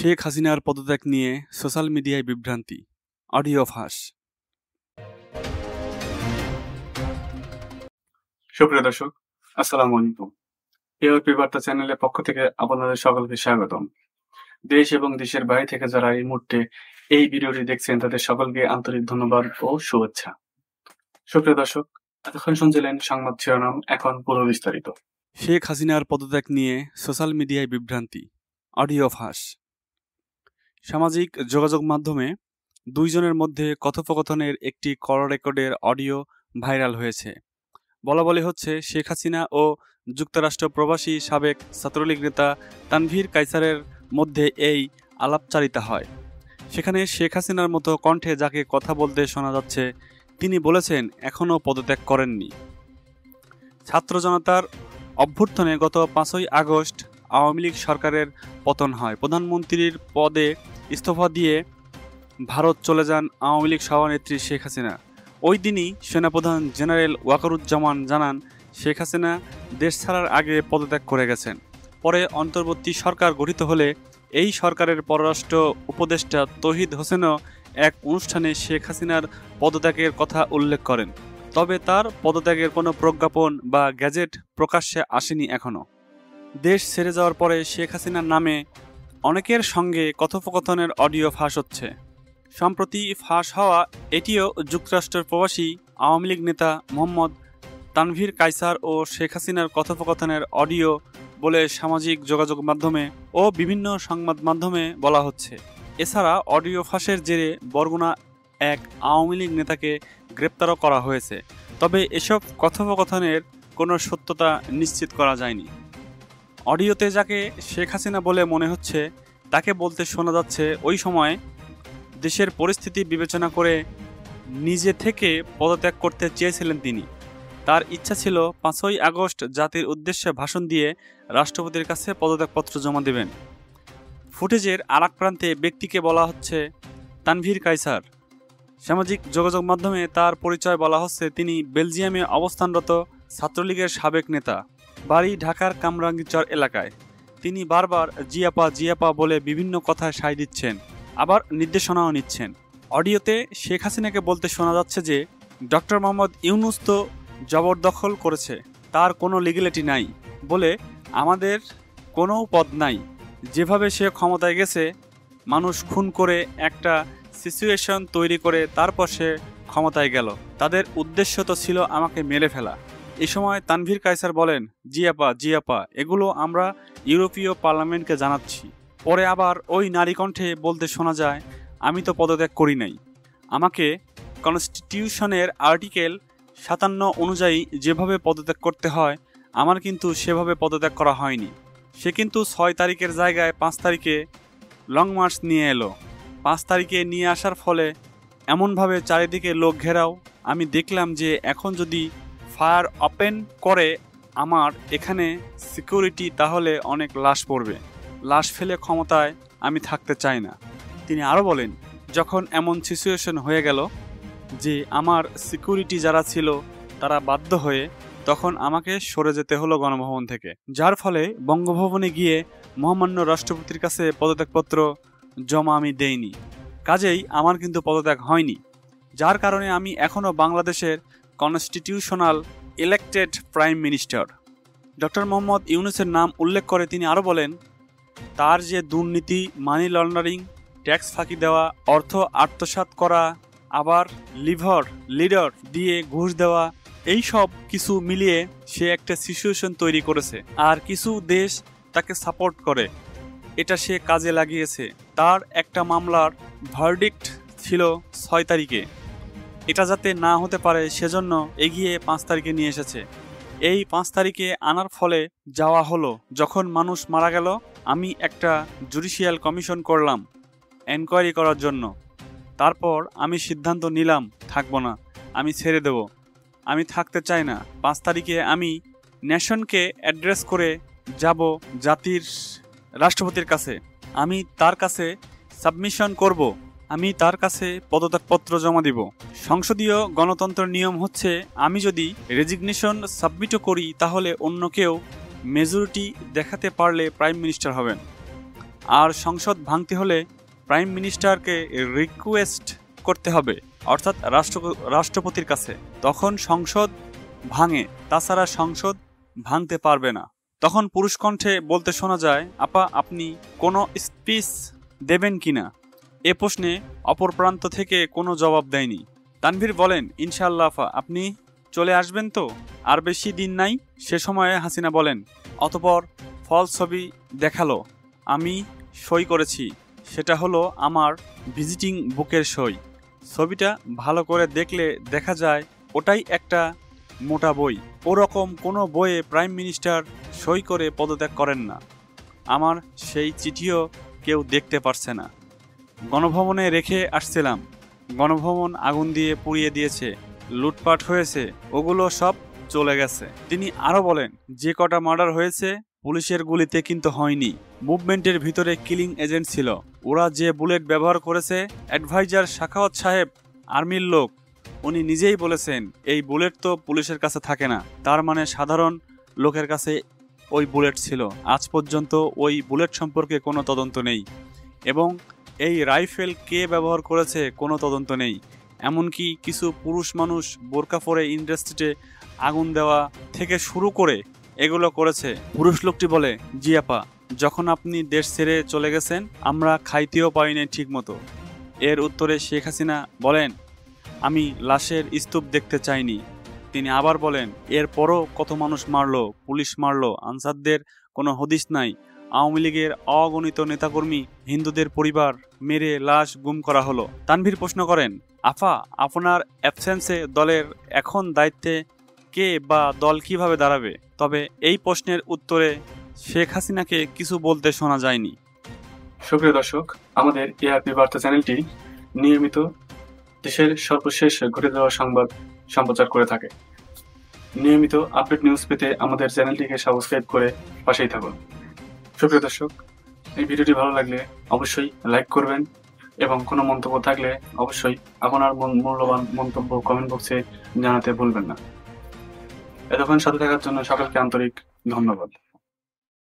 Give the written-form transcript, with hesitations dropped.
শেখ হাসিনার পদত্যাগ নিয়ে সোশ্যাল মিডিয়ায় বিভ্রান্তি, অডিও ফাঁস। সুপ্রিয় দর্শক, আসসালামু আলাইকুম। এআরপি বার্তা চ্যানেলের পক্ষ থেকে আপনাদের সকলকে স্বাগতম। দেশ এবং দেশের বাইরে থেকে যারা এই মুহূর্তে এই ভিডিওটি দেখছেন তাদের সকলকে আন্তরিক ধন্যবাদ ও শুভেচ্ছা। সুপ্রিয় দর্শক, এতক্ষণ শুনছিলেন সংবাদ শিরোনাম, এখন পুরো বিস্তারিত। শেখ হাসিনার পদত্যাগ নিয়ে সোশ্যাল মিডিয়ায় বিভ্রান্তি, অডিও ফাঁস। সামাজিক যোগাযোগ মাধ্যমে দুইজনের মধ্যে কথোপকথনের একটি কল রেকর্ডের অডিও ভাইরাল হয়েছে। বলা হচ্ছে শেখ হাসিনা ও যুক্তরাষ্ট্র প্রবাসী সাবেক ছাত্রলীগ নেতা তানভীর কায়সারের মধ্যে এই আলাপচারিতা হয়। সেখানে শেখ হাসিনার মতো কণ্ঠে যাকে কথা বলতে শোনা যাচ্ছে তিনি বলেছেন এখনও পদত্যাগ করেননি। ছাত্র জনতার অভ্যুত্থানে গত 5ই আগস্ট আওয়ামী লীগ সরকারের পতন হয়। প্রধানমন্ত্রীর পদে ইস্তফা দিয়ে ভারত চলে যান আওয়ামী লীগ সভানেত্রী শেখ হাসিনা। ওই দিনই সেনাপ্রধান জেনারেল ওয়াকারুজ্জামান জানান শেখ হাসিনা দেশ ছাড়ার আগে পদত্যাগ করে গেছেন। পরে অন্তর্বর্তী সরকার গঠিত হলে এই সরকারের পররাষ্ট্র উপদেষ্টা তৌহিদ হোসেনও এক অনুষ্ঠানে শেখ হাসিনার পদত্যাগের কথা উল্লেখ করেন। তবে তার পদত্যাগের কোনো প্রজ্ঞাপন বা গ্যাজেট প্রকাশ্যে আসেনি এখনও। দেশ ছেড়ে যাওয়ার পরে শেখ হাসিনার নামে অনেকের সঙ্গে কথোপকথনের অডিও ফাঁস হচ্ছে। সম্প্রতি ফাঁস হওয়া এটিও যুক্তরাষ্ট্রের প্রবাসী আওয়ামী লীগ নেতা মোহাম্মদ তানভীর কায়সার ও শেখ হাসিনার কথোপকথনের অডিও বলে সামাজিক যোগাযোগ মাধ্যমে ও বিভিন্ন সংবাদ মাধ্যমে বলা হচ্ছে। এছাড়া অডিও ফাঁসের জেরে বরগুনা এক আওয়ামী লীগ নেতাকে গ্রেপ্তারও করা হয়েছে। তবে এসব কথোপকথনের কোনো সত্যতা নিশ্চিত করা যায়নি। অডিওতে যাকে শেখ হাসিনা বলে মনে হচ্ছে তাকে বলতে শোনা যাচ্ছে ওই সময় দেশের পরিস্থিতি বিবেচনা করে নিজে থেকে পদত্যাগ করতে চেয়েছিলেন তিনি। তার ইচ্ছা ছিল 5ই আগস্ট জাতির উদ্দেশ্যে ভাষণ দিয়ে রাষ্ট্রপতির কাছে পদত্যাগপত্র জমা দেবেন। ফুটেজের আরেক প্রান্তে ব্যক্তিকে বলা হচ্ছে তানভীর কায়সার। সামাজিক যোগাযোগ মাধ্যমে তার পরিচয় বলা হচ্ছে তিনি বেলজিয়ামে অবস্থানরত ছাত্রলীগের সাবেক নেতা, বাড়ি ঢাকার কামরাঙ্গীরচর এলাকায়। তিনি বারবার জিয়াপা বলে বিভিন্ন কথায় সায় দিচ্ছেন, আবার নির্দেশনাও নিচ্ছেন। অডিওতে শেখ হাসিনাকে বলতে শোনা যাচ্ছে যে ডক্টর মোহাম্মদ ইউনূস তো জবরদখল করেছে, তার কোনো লিগ্যালিটি নাই বলে আমাদের কোনো পদ নাই। যেভাবে সে ক্ষমতায় গেছে, মানুষ খুন করে একটা সিচুয়েশন তৈরি করে তারপর সে ক্ষমতায় গেল। তাদের উদ্দেশ্য তো ছিল আমাকে মেরে ফেলা। এই সময় তানভীর কায়সার বলেন জিয়াপা এগুলো আমরা ইউরোপীয় পার্লামেন্টকে জানাচ্ছি। পরে আবার ওই নারী কণ্ঠে বলতে শোনা যায় আমি তো পদত্যাগ করি নাই, আমাকে কনস্টিটিউশনের আর্টিকেল 57 অনুযায়ী যেভাবে পদত্যাগ করতে হয় আমার কিন্তু সেভাবে পদত্যাগ করা হয়নি। সে কিন্তু 6 তারিখের জায়গায় 5 তারিখে লং মার্চ নিয়ে এলো। 5 তারিখে নিয়ে আসার ফলে এমনভাবে চারিদিকে লোক ঘেরাও, আমি দেখলাম যে এখন যদি ফায়ার ওপেন করে আমার এখানে সিকিউরিটি, তাহলে অনেক লাশ পড়বে। লাশ ফেলে ক্ষমতায় আমি থাকতে চাই না। তিনি আরও বলেন যখন এমন সিচুয়েশন হয়ে গেল যে আমার সিকিউরিটি যারা ছিল তারা বাধ্য হয়ে তখন আমাকে সরে যেতে হলো গণভবন থেকে, যার ফলে বঙ্গভবনে গিয়ে মহামান্য রাষ্ট্রপতির কাছে পদত্যাগপত্র জমা আমি দেইনি। কাজেই আমার কিন্তু পদত্যাগ হয়নি, যার কারণে আমি এখনও বাংলাদেশের constitutional elected prime minister. Doctor Mohammad ইউনূসের নাম উল্লেখ করে তিনি আরও বলেন তার যে দুর্নীতি, মানি লন্ডারিং, ট্যাক্স ফাঁকি দেওয়া, অর্থ আত্মসাৎ করা, আবার লিডার দিয়ে ঘুষ দেওয়া, এই সব কিছু মিলিয়ে সে একটা সিচুয়েশন তৈরি করেছে। আর কিছু দেশ তাকে সাপোর্ট করে, এটা সে কাজে লাগিয়েছে। তার একটা মামলার ভার্ডিক্ট ছিল 6 তারিখে, এটা যাতে না হতে পারে সেজন্য এগিয়ে 5 তারিখে নিয়ে এসেছে। এই 5 তারিখে আনার ফলে যাওয়া হলো যখন মানুষ মারা গেল, আমি একটা জুডিশিয়াল কমিশন করলাম এনকোয়ারি করার জন্য। তারপর আমি সিদ্ধান্ত নিলাম থাকবো না, আমি ছেড়ে দেব, আমি থাকতে চাই না। 5 তারিখে আমি নেশনকে অ্যাড্রেস করে যাব জাতির রাষ্ট্রপতির কাছে, আমি তার কাছে সাবমিশন করব, আমি তার কাছে পদত্যাগপত্র জমা দিব। সংসদীয় গণতন্ত্রের নিয়ম হচ্ছে আমি যদি রেজিগনেশন সাবমিটও করি তাহলে অন্য কেউ মেজরিটি দেখাতে পারলে প্রাইম মিনিস্টার হবেন। আর সংসদ ভাঙতে হলে প্রাইম মিনিস্টারকে রিকোয়েস্ট করতে হবে, অর্থাৎ রাষ্ট্রপতির কাছে। তখন সংসদ ভাঙে, তাছাড়া সংসদ ভাঙতে পারবে না। তখন পুরুষ কণ্ঠে বলতে শোনা যায়, আপা আপনি কোনো স্পিচ দেবেন কিনা? এ প্রশ্নে অপর প্রান্ত থেকে কোনো জবাব দেয়নি। তানভীর বলেন, ইনশাআল্লাহ আপা, আপনি চলে আসবেন তো? আর বেশি দিন নাই। সে সময়ে হাসিনা বলেন, অতপর ফল ছবি দেখালো, আমি সই করেছি। সেটা হলো আমার ভিজিটিং বুকের সই। ছবিটা ভালো করে দেখলে দেখা যায় ওটাই একটা মোটা বই। ওরকম কোনো বইয়ে প্রাইম মিনিস্টার সই করে পদত্যাগ করেন না। আমার সেই চিঠিও কেউ দেখতে পারছে না। গণভবনে রেখে আসছিলাম, গণভবন আগুন দিয়ে পুড়িয়ে দিয়েছে, লুটপাট হয়েছে, ওগুলো সব চলে গেছে। তিনি আরও বলেন, যে কটা মার্ডার হয়েছে পুলিশের গুলিতে কিন্তু হয়নি, মুভমেন্টের ভিতরে কিলিং এজেন্ট ছিল। ওরা যে বুলেট ব্যবহার করেছে, অ্যাডভাইজার সাখাওয়াত সাহেব আর্মির লোক, উনি নিজেই বলেছেন এই বুলেট তো পুলিশের কাছে থাকে না, তার মানে সাধারণ লোকের কাছে ওই বুলেট ছিল। আজ পর্যন্ত ওই বুলেট সম্পর্কে কোনো তদন্ত নেই, এবং এই রাইফেল কে ব্যবহার করেছে কোনো তদন্ত নেই। এমনকি কিছু পুরুষ মানুষ বোরকা পরে ইন্ডাস্ট্রিতে আগুন দেওয়া থেকে শুরু করে এগুলো করেছে। পুরুষ লোকটি বলে, জি আপা, যখন আপনি দেশ ছেড়ে চলে গেছেন আমরা খাইতেও পাইনি ঠিক মতো। এর উত্তরে শেখ হাসিনা বলেন, আমি লাশের স্তূপ দেখতে চাইনি। তিনি আবার বলেন, এরপরও কত মানুষ মারলো, পুলিশ মারলো, আনসারদের কোনো হদিস নাই। আওয়ামী লীগের অগণিত নেতাকর্মী, হিন্দুদের পরিবার মেরে লাশ গুম করা হলো। তানভীর প্রশ্ন করেন, আফা, আপনার অ্যাবসেন্সে দলের এখন দায়িত্বে কে বা দল কিভাবে দাঁড়াবে? তবে এই প্রশ্নের উত্তরে শেখ হাসিনাকে কিছু বলতে শোনা যায়নি। সুপ্রিয় দর্শক, আমাদের এআরপি বার্তা চ্যানেলটি নিয়মিত দেশের সর্বশেষ ঘটে যাওয়া সংবাদ সম্প্রচার করে থাকে। নিয়মিত আপডেট নিউজ পেতে আমাদের চ্যানেলটিকে সাবস্ক্রাইব করে পাশেই থাকুন। সুপ্রিয় দর্শক, এই ভিডিওটি ভালো লাগলে অবশ্যই লাইক করবেন, এবং কোনো মন্তব্য থাকলে অবশ্যই আপনার মূল্যবান মন্তব্য কমেন্ট বক্সে জানাতে ভুলবেন না। এতক্ষণ সাথে থাকার জন্য সকলকে আন্তরিক ধন্যবাদ।